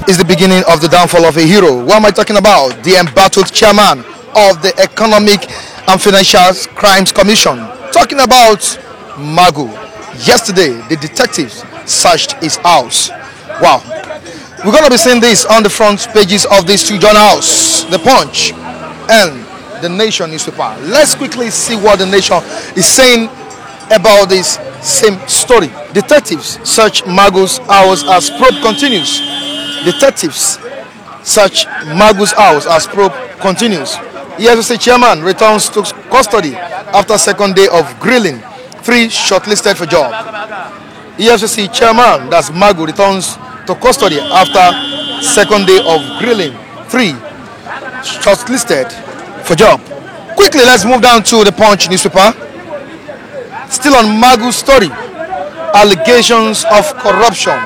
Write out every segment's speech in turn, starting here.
is the beginning of the downfall of a hero. What am I talking about? The embattled chairman of the Economic and Financial Crimes Commission. Talking about Magu. Yesterday, the detectives searched his house. Wow. We're going to be seeing this on the front pages of these two journals, The Punch and The Nation newspaper. Let's quickly see what The Nation is saying about this same story. Detectives search Magu's house as probe continues. Detectives search Magu's house as probe continues. EFCC chairman returns to custody after second day of grilling. 3 shortlisted for job. EFCC chairman, that's Magu, returns to custody after second day of grilling. 3 shortlisted for job. Quickly, let's move down to the Punch newspaper. Still on Magu's story. Allegations of corruption.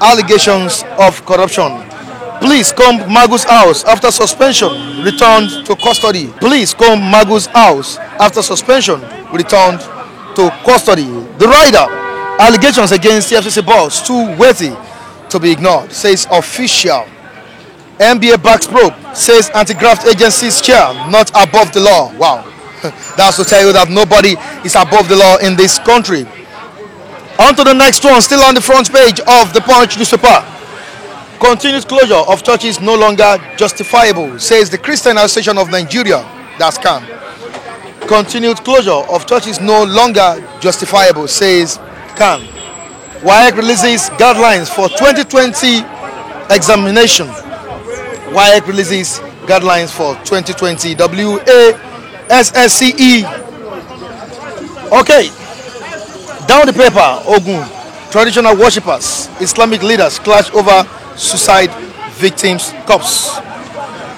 Allegations of corruption. Police combed Magu's house after suspension, returned to custody. Police combed Magu's house after suspension, returned to custody. The rider, allegations against FCC boss too weighty to be ignored, says official. NBA backs probe, says anti-graft agency's chair not above the law. Wow. That's to tell you that nobody is above the law in this country. On to the next one, still on the front page of the Punch newspaper. Continued closure of churches no longer justifiable, says the Christian Association of Nigeria. That's CAN. Continued closure of churches no longer justifiable, says CAN. WAEC releases guidelines for 2020 examination. WAEC releases guidelines for 2020 WASSCE. Okay, down the paper, Ogun. Traditional worshippers, Islamic leaders clash over suicide victims' corpse.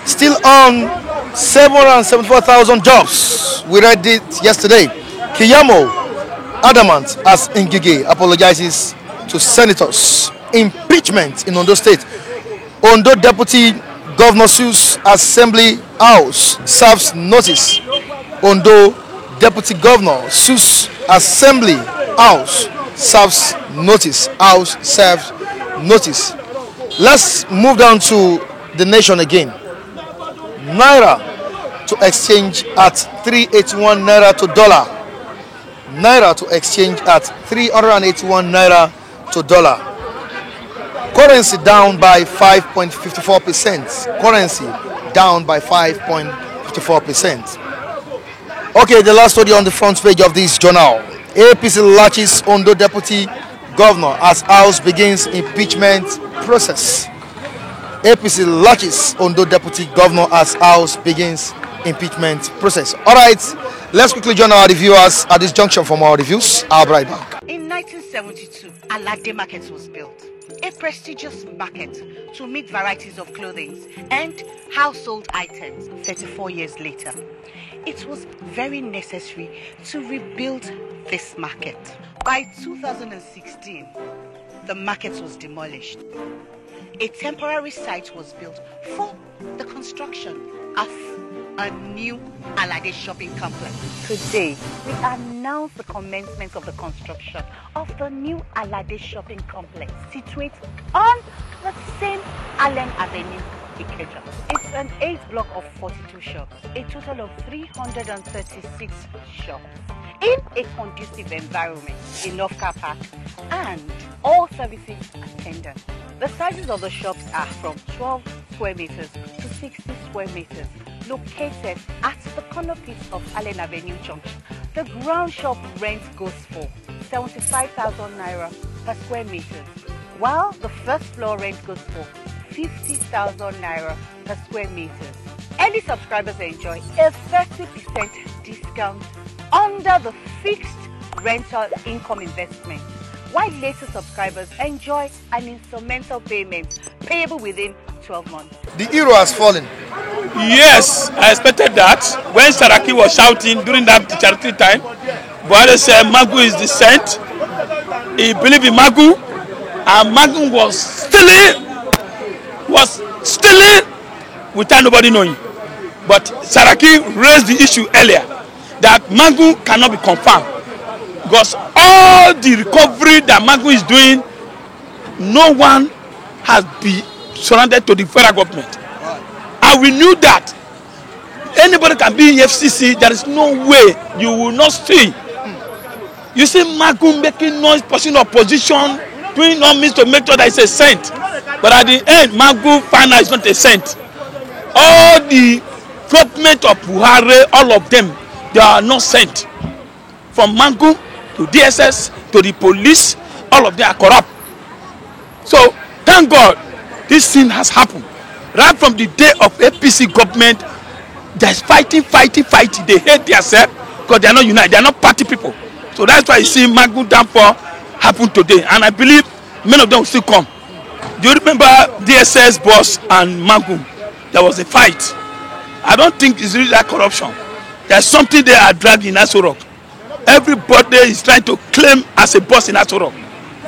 Still on 774,000 jobs. We read it yesterday. Kiyamo adamant as Ngige apologizes to senators. Impeachment in Ondo State. Ondo Deputy Governor sues Assembly House, serves notice. Ondo Deputy Governor sues Assembly House, serves notice. House serves notice. Let's move down to The Nation again. Naira to exchange at 381 naira to dollar. Naira to exchange at 381 naira to dollar. Currency down by 5.54%. Currency down by 5.54%. Okay, the last story on the front page of this journal. APC latches Ondo Deputy Governor as House begins impeachment process. APC latches Ondo Deputy Governor as House begins impeachment process. All right, let's quickly join our reviewers at this junction for more reviews. I'll be right back. In 1972, Alade Market was built, a prestigious market to meet varieties of clothing and household items. 34 years later, it was very necessary to rebuild this market. By 2016, the market was demolished. A temporary site was built for the construction of a new Alade shopping complex. Today, we announce the commencement of the construction of the new Alade shopping complex, situated on the same Allen Avenue, Ikeja. It's an 8-block of 42 shops, a total of 336 shops, in a conducive environment, enough car park, and all services attendant. The sizes of the shops are from 12 square meters to 60 square meters, located at the corner piece of Allen Avenue Junction. The ground shop rent goes for 75,000 naira per square meter, while the first floor rent goes for 50,000 naira per square meter. Early subscribers enjoy a 30% discount under the fixed rental income investment, while later subscribers enjoy an instrumental payment payable within 12 months. The hero has fallen. Yes, I expected that. When Saraki was shouting during that charity time, Buhari said Magu is the saint. He believed in Magu, and Magu was stealing without nobody knowing. But Saraki raised the issue earlier that Magu cannot be confirmed, because all the recovery that Magu is doing, no one has been surrounded to the federal government. And we knew that anybody can be in FCC. There is no way you will not see. You see Magu making noise, pursuing opposition, doing all means to make sure that it's a saint. But at the end, Magu finally is not a saint. All the government of Buhari, all of them, they are not sent. From Magu to DSS to the police, all of them are corrupt. So thank God this thing has happened. Right from the day of APC government, there's fighting. They hate themselves because they are not united. They are not party people. So that's why you see Magu downfall happen today. And I believe many of them will still come. Do you remember DSS boss and Magu? There was a fight. I don't think it's really that corruption. There's something they are dragging in Aso Rock. Everybody is trying to claim as a boss in Aso Rock.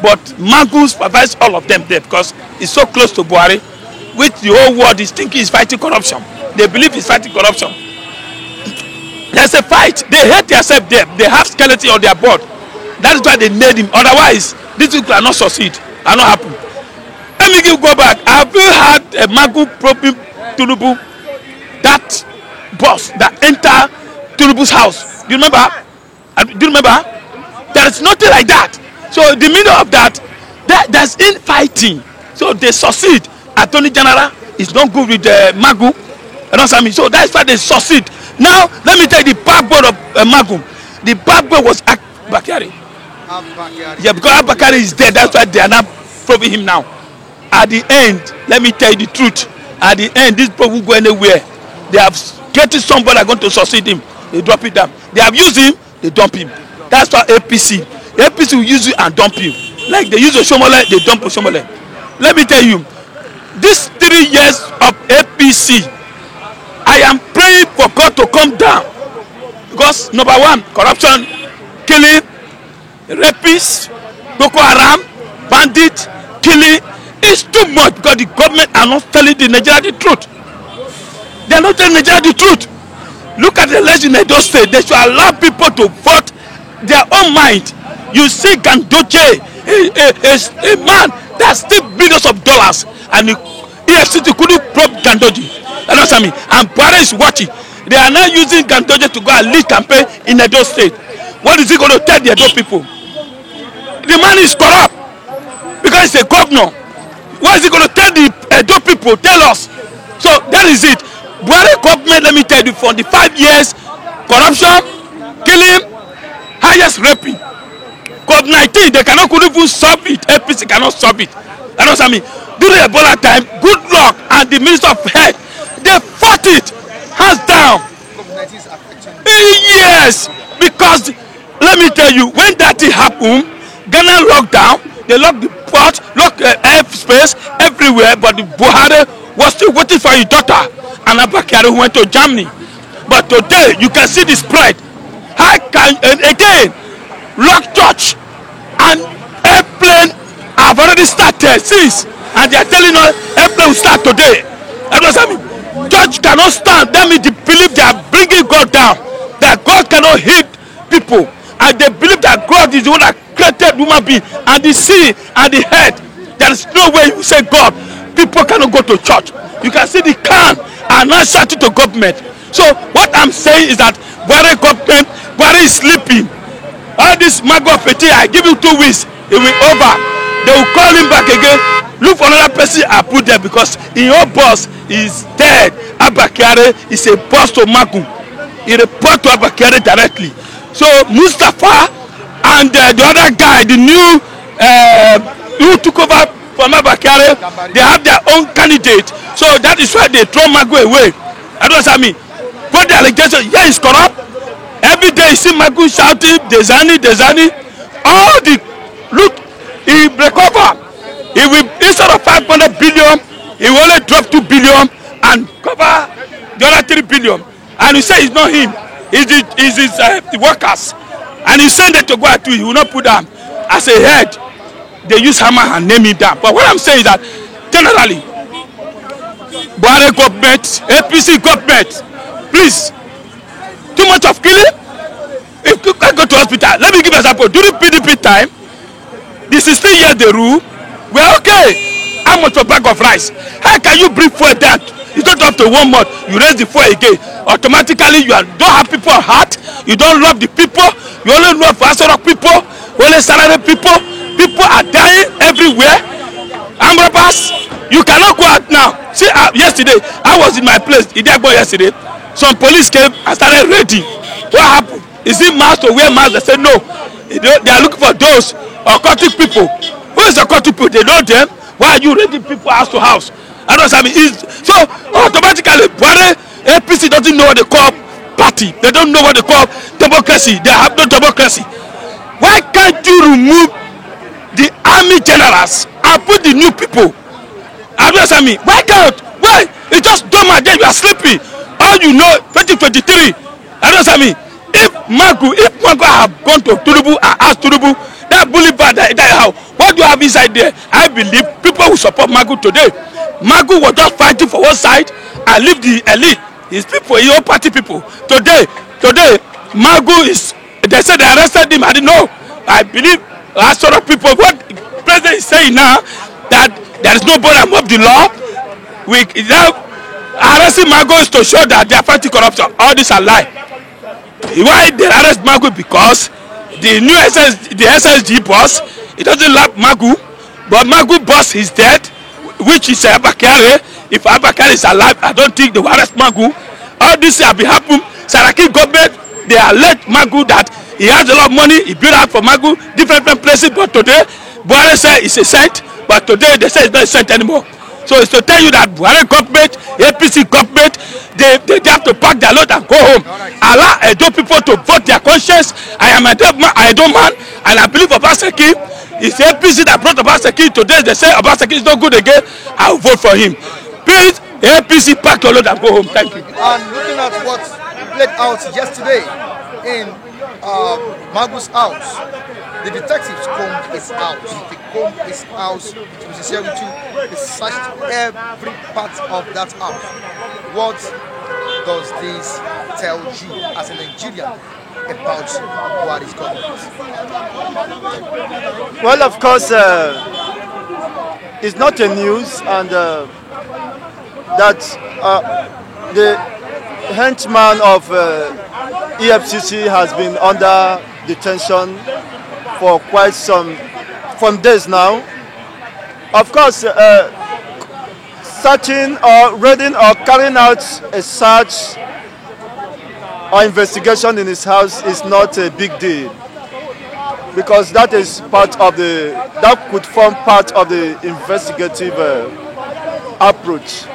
But Magu supervises all of them there because it's so close to Buhari, which the whole world is thinking is fighting corruption. They believe it's fighting corruption. There's a fight. They hate themselves there. They have skeleton on their board. That is why they made him. Otherwise, these people cannot succeed. Cannot happen. Let me go back. Have you had a Magu probing Tinubu? That boss that entered Tinubu's house. Do you remember? There is nothing like that. So the middle of that, there's infighting. So they succeed. Attorney General is not good with Magu. So that's why they succeed. Now, let me tell you the backbone of Magu. The backbone was Bakari. Yeah, because Bakari is dead. That's why they are not probing him now. At the end, let me tell you the truth. At the end, this people won't go anywhere. They have getting somebody going to succeed him. They drop it down. They have used him. They dump him. That's why APC will use you and dump you. Like they use Oshomole, they dump Oshomole. Let me tell you, these 3 years of APC, I am praying for God to come down. Because number one, corruption, killing, rapists, Boko Haram, bandit, killing is too much because the government are not telling the Nigeria the truth. They are not telling Nigeria the truth. Look at the election in Edo State. They should allow people to vote their own mind. You see Gandoje, a man that steals billions of dollars, and the EFCC couldn't probe Gandoje. Understand me? And Buhari is watching. They are now using Gandoje to go and lead campaign in Edo State. What is he going to tell the Edo people? The man is corrupt because he's a governor. What is he going to tell the Edo people? Tell us. So that is it. Buhari government, let me tell you, for the 5 years, corruption, killing, highest raping. COVID-19, they cannot even solve it. APC cannot solve it. Understand me? During the Ebola time, good luck and the Minister of Health, they fought it, hands down. COVID-19 is affecting. Yes, because let me tell you, when that thing happened, Ghana locked down, they locked the port, locked airspace everywhere, but the Buhari was still waiting for his daughter, and Abakari, who went to Germany. But today, you can see the spread. How can, again, lock church and airplane have already started since, and they are telling us airplane will start today. Understand me? Church cannot stand. That means they believe they are bringing God down. That God cannot hit people, and they believe that God is the one that created human being and the sea and the head. There is no way you say God. People cannot go to church. You can see the can and not shouting to government. So what I'm saying is that Buhari government, Buhari is sleeping. All this Magu Petit, I give you 2 weeks, it will over. They will call him back again. Look for another person I put there because your boss is dead. Abakari is a boss to Magu. He report to Abakari directly. So Mustafa and the other guy, the new who took over from Abakari, they have their own candidate. So that is why they throw Magu away. I don't understand me. Put the allegation, yeah, he's corrupt. Every day you see Magu shouting, Dezani. All the look, he recover. He will, instead of 500 billion, he will only drop 2 billion and cover the other 3 billion. And you say it's not him, it's his workers. And you send them to go at you, he will not put them as a head. They use hammer and name him down. But what I'm saying is that generally, Buhari government, APC government, please, too much of killing. If you can go to hospital, let me give an example. During PDP time, the 16 years they rule, we're okay. How much a bag of rice? How can you bring fuel down? It's not up to 1 month. You raise the fuel again. Automatically, don't have people at heart. You don't love the people. You only love for Asoro people, only salary people. People are dying everywhere. Amrapas, you cannot go out now. See, yesterday, I was in my place, Idiagbo yesterday. Some police came and started raiding. What happened? Is it mask to wear mask? They said no. They are looking for those occultic people. Who is occultic people? They know them. Why are you raiding people house to house? I don't know. So automatically, Buhari APC doesn't know what they call party. They don't know what they call democracy. They have no democracy. Why can't you remove the army generals and put the new people? I don't know. Why can't? Why? It's just dumb idea. You are sleeping. All you know, 2023. I don't know. If Magu have gone to Turubu and asked Turubu, that boulevard, that how, what do you have inside there? I believe people will support Magu today. Magu was just fighting for one side and leave the elite, his people, his own party people. Today, Magu is, they said they arrested him. I didn't know. I believe a sort of people, what the president is saying now, that there is nobody above the law. Arresting Magu is to show that they are fighting corruption. All this are lie. Why they arrest Magu? Because the new SSG boss, it doesn't like Magu, but Magu boss is dead, which is Abakari. If Abakari is alive, I don't think they will arrest Magu. All this have been happening. Saraki government, they alleged Magu that he has a lot of money, he built out for Magu, different places, but today, Buhari said it's a saint, but today they say it's not a saint anymore. So it's to tell you that Buhari government, APC government, they have to pack their load and go home. Allow Edo people to vote their conscience. I am a Edo man, and I believe Obaseki. It's the APC that brought Obaseki. Today they say Obaseki is not good again. I will vote for him. Please, APC, pack your load and go home. Thank you. And looking at what played out yesterday in Magu's house, the detectives combed his house. They combed his house, to be sincere with you. They searched every part of that house. What does this tell you as a Nigerian about what is going on? Well, of course, it's not a news, and that the henchman of EFCC has been under detention for quite some days now. Of course, searching or raiding or carrying out a search or investigation in his house is not a big deal, because that is part of that could form part of the investigative approach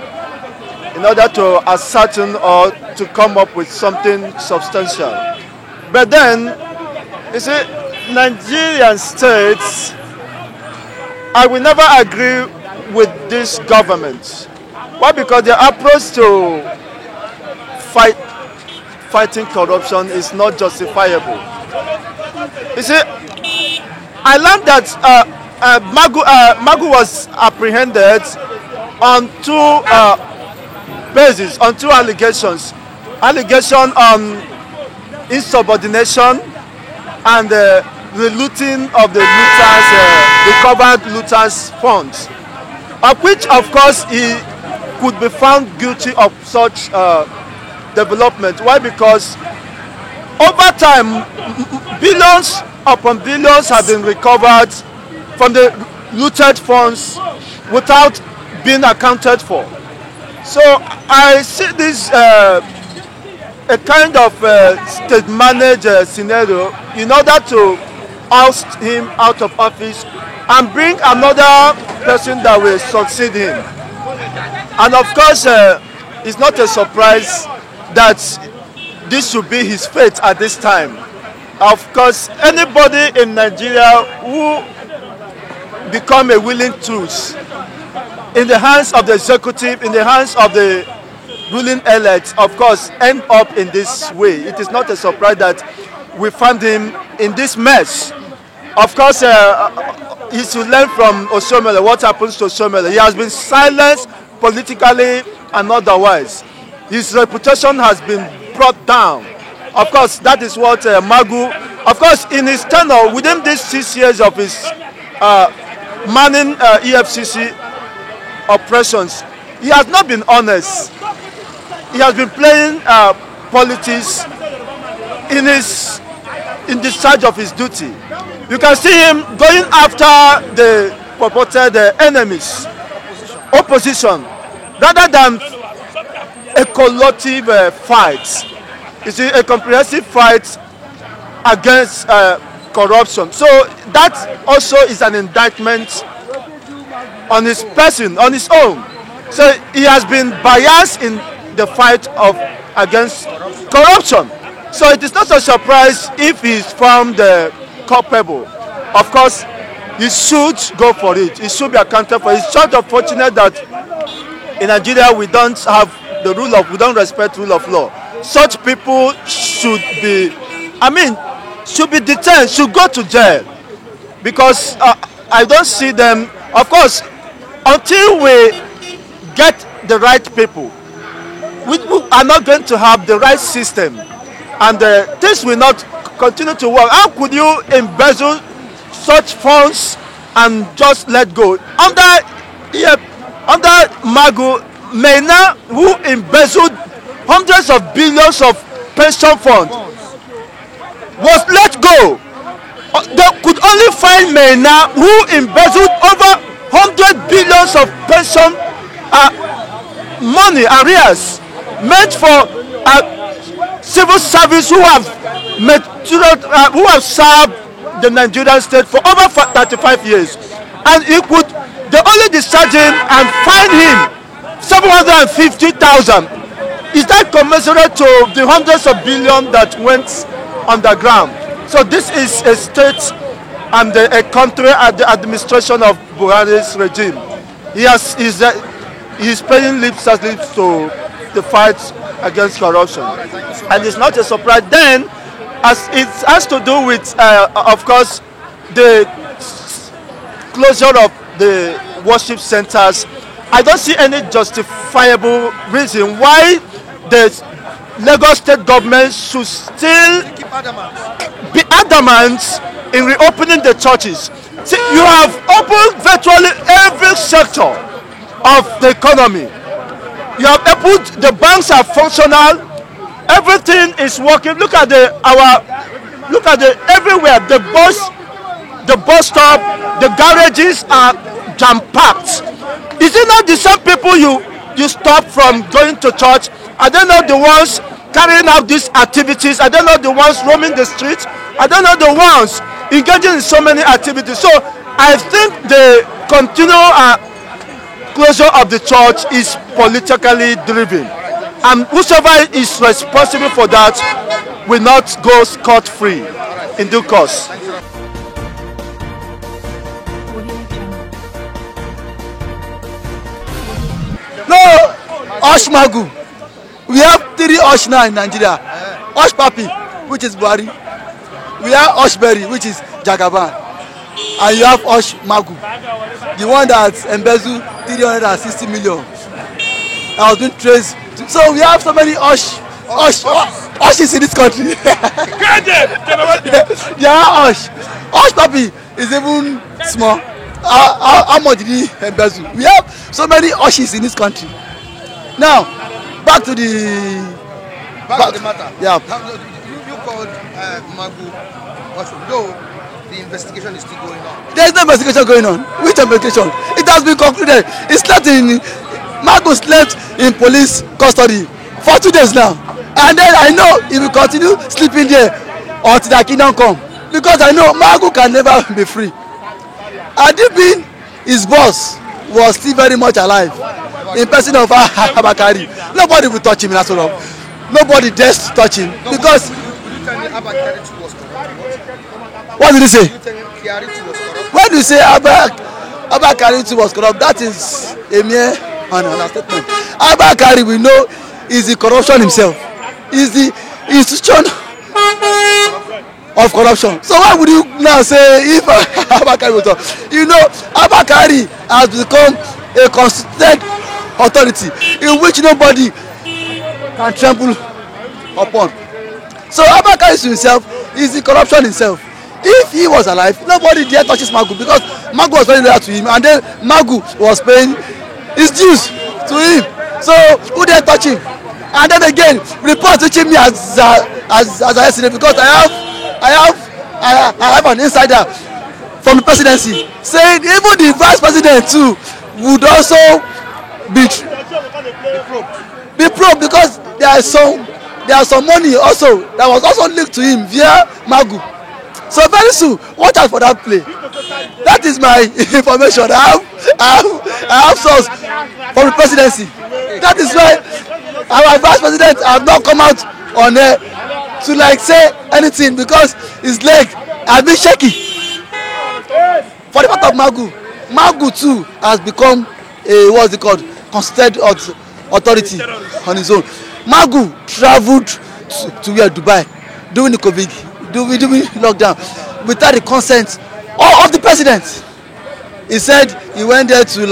in order to ascertain or to come up with something substantial. But then, you see, Nigerian states, I will never agree with this government. Why? Because the approach to fighting corruption is not justifiable. You see, I learned that Magu was apprehended on two bases, on two allegations. Allegation on insubordination and the looting of the looters, recovered looters' funds, of which, of course, he could be found guilty of such development. Why? Because over time, billions upon billions have been recovered from the looted funds without being accounted for. So I see this a kind of state-managed scenario in order to oust him out of office and bring another person that will succeed him. And of course, it's not a surprise that this should be his fate at this time. Of course, anybody in Nigeria who become a willing tool in the hands of the executive, in the hands of the ruling elites, of course, end up in this way. It is not a surprise that we found him in this mess. Of course, he should learn from Oshiomhole what happens to Oshiomhole. He has been silenced politically and otherwise. His reputation has been brought down. Of course, that is what Magu, of course, in his tenure, within these 6 years of his manning EFCC, oppressions. He has not been honest. He has been playing politics in discharge of his duty. You can see him going after the purported enemies, opposition, rather than a collective fight. You see, a comprehensive fight against corruption. So that also is an indictment on his person, on his own. So he has been biased in the fight against corruption. So it is not a surprise if he is found culpable. Of course, he should go for it. He should be accounted for. It's just unfortunate that in Nigeria we don't have we don't respect rule of law. Such people should be, should be detained, should go to jail, because I don't see them. Of course, until we get the right people, we are not going to have the right system, and this will not continue to work. How could you embezzle such funds and just let go? Under Magu, Mena, who embezzled hundreds of billions of pension funds, was let go. They could only find Mena, who embezzled over 100 billions of pension money arrears meant for civil service who have served the Nigerian state for over 35 years, and they only discharge him and fine him 750,000. Is that commensurate to the hundreds of billions that went underground? So this is a state and a country at the administration of Buhari's regime. He is paying lip service to the fight against corruption, and it's not a surprise. Then, as it has to do with, of course, the closure of the worship centers, I don't see any justifiable reason why the Lagos state government should still be adamant in reopening the churches. See, you have opened virtually every sector of the economy. You have opened, the banks are functional, everything is working. Look at everywhere. The bus stop, the garages are jam-packed. Is it not the same people you stop from going to church? Are they not the ones carrying out these activities? Are they not the ones roaming the streets? Are they not the ones engaging in so many activities? So I think the continual closure of the church is politically driven, and whosoever is responsible for that will not go scot-free in due course. No, Osh Magu. We have 3 Osh now in Nigeria. Osh Papi, which is Buhari. We have Osh Berry, which is Jagaban. And you have Osh Magu, the one that embezzled 360 million. I was being traced. So we have so many Oshes in this country. Yeah, Osh Papi is even small. How much did he embezzle? We have so many Oshes in this country. Now, back to the matter. Yeah. You called Magu Osh, though the investigation is still going on. There is no investigation going on. Which investigation? It has been concluded. It's slept in. Magu slept in police custody for 2 days now, and then I know he will continue sleeping there until the kingdom come, because I know Magu can never be free. Adibin, his boss, was still very much alive in person of Abakari. Nobody will touch him in Asorok. Nobody dares to touch him because. What did he say? When you say Abakari was corrupt, that is a mere understatement. Abakari, we know, is the corruption himself. Is the institution of corruption. So why would you now say if Abakari was corrupt? You know, Abakari has become a constituted authority in which nobody can trample upon. So Abakari himself is the corruption himself. If he was alive, nobody dare touches Magu, because Magu was very loyal to him, and then Magu was paying his dues to him. So who dare touch him? And then again, report reaching me as yesterday, because I have an insider from the presidency saying even the vice president too would also be probed, because there are some money also that was also linked to him via Magu. So very soon, watch out for that play. That is my information. I have source from the presidency. That is why our vice president have not come out on air to like say anything, because his leg has been shaky. For the part of Magu too has become a what's it called, constituted authority on his own. Magu travelled to where, Dubai during the COVID, during lockdown, without the consent of the president. He said he went there to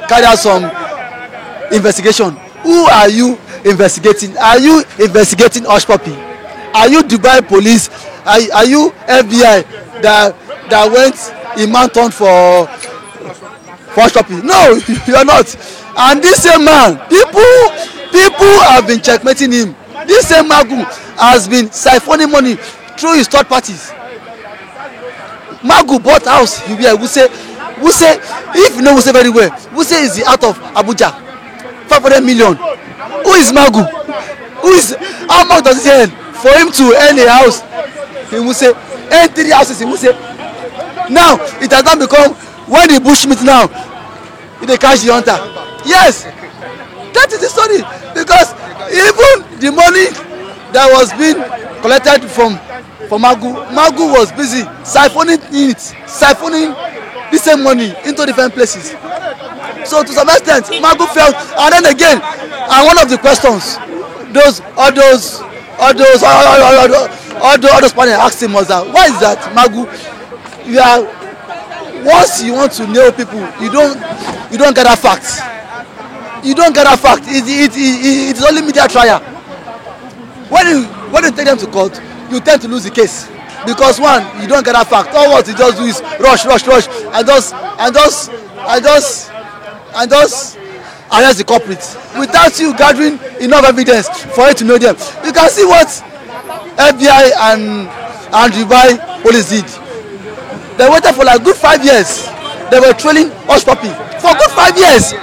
carry out some investigation. Who are you investigating? Are you investigating Hush Puppy? Are you Dubai police? Are you FBI that went in mountain for Hush Puppy? No, you are not. And this same man, people have been checkmating him. This same Magu has been siphoning money through his third parties. Magu bought house here. We say if you know Wuse very well, Wuse is out of Abuja, 500 million. Who is Magu? How much does he earn for him to earn a house in Wuse? Earn 3 houses in Wuse. Now it has not become, when the bushmeat now they catch the hunter. Yes, that is the story, because even the money that was being collected from Magu was busy siphoning the same money into different places. So to some extent, Magu felt, and then again, and one of the questions all those panel asked him was that, why is that Magu, once you want to nail people, you don't gather facts. You don't gather facts. It's only media trial. When you take them to court, you tend to lose the case, because one, you don't gather facts. All what you just do is rush and just arrest the culprits without you gathering enough evidence for you to know them. You can see what FBI and Dubai police did. They waited for like good 5 years. They were trailing Hush Puppy for good 5 years.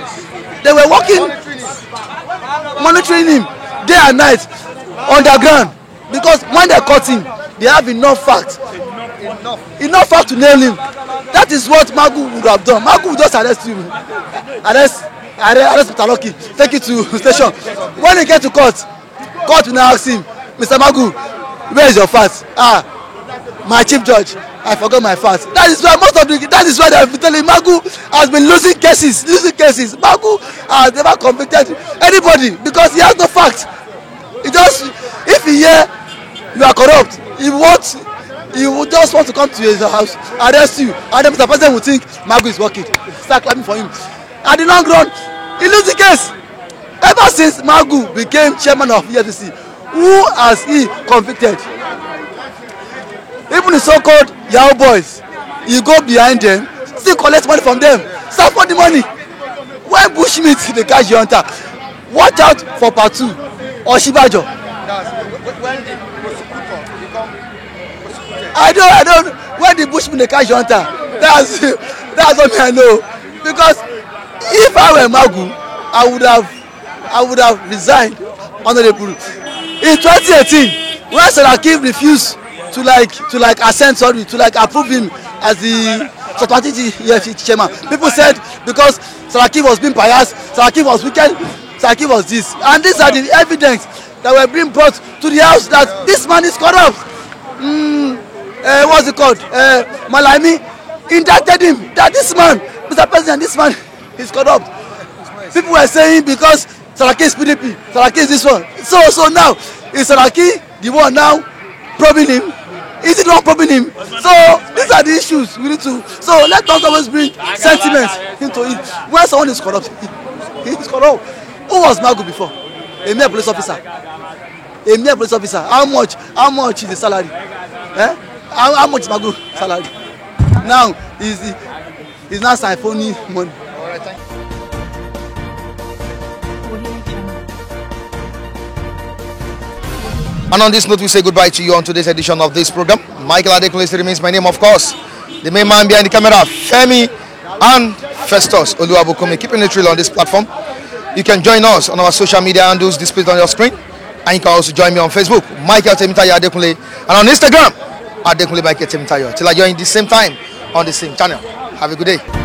They were working, monitoring him day and night underground, because when they caught him, they have enough facts to nail him. That is what Magu would have done. Magu would just arrest you, arrest Mr. Lucky, take you to station. When he get to court will now ask him, Mr. Magu, where is your facts? My chief judge, I forgot my facts. That is why they have been telling Magu has been losing cases. Magu has never convicted anybody because he has no facts. If he hear you are corrupt, he would just want to come to his house, arrest you, and then Mr. President will think Magu is working, start clapping for him. At the long run, he lose the case. Ever since Magu became chairman of EFCC, who has he convicted? Even the so-called Yahoo boys, you go behind them, still collect money from them, start for the money. When bushmeat they catch the hunter, watch out for part 2 or Shibajo. When the prosecutor become prosecuted. I don't. When the bushmeat they catch the hunter, that's what I know. Because if I were Magu, I would have resigned honorable. In 2018, when Saraki refused to approve him as the EFCC chairman, people said because Saraki was being biased, Saraki was wicked, Saraki was this, and these are the evidence that were being brought to the house that this man is corrupt. What's it called? Malami indicted him that this man, Mr. President, this man is corrupt. People were saying because Saraki is PDP, Saraki is this one. So now is Saraki the one now probing him? Is it not probing him? So these are the issues we need to. So let us always bring sentiments into it. When someone is corrupt, he is corrupt. Who was Magu before? A mere police officer. A mere police officer. How much is the salary? How much is Magu salary? Now is the It's not siphoning money. All right, thank you. And on this note, we say goodbye to you on today's edition of this program. Michael Adekunle remains my name, of course. The main man behind the camera, Femi and Festus Oluwabukumi, keeping it real on this platform. You can join us on our social media handles displayed on your screen. And you can also join me on Facebook, Michael Temitayo Adekunle, and on Instagram, Adekunle Michael Temitayo. Till I join the same time on the same channel. Have a good day.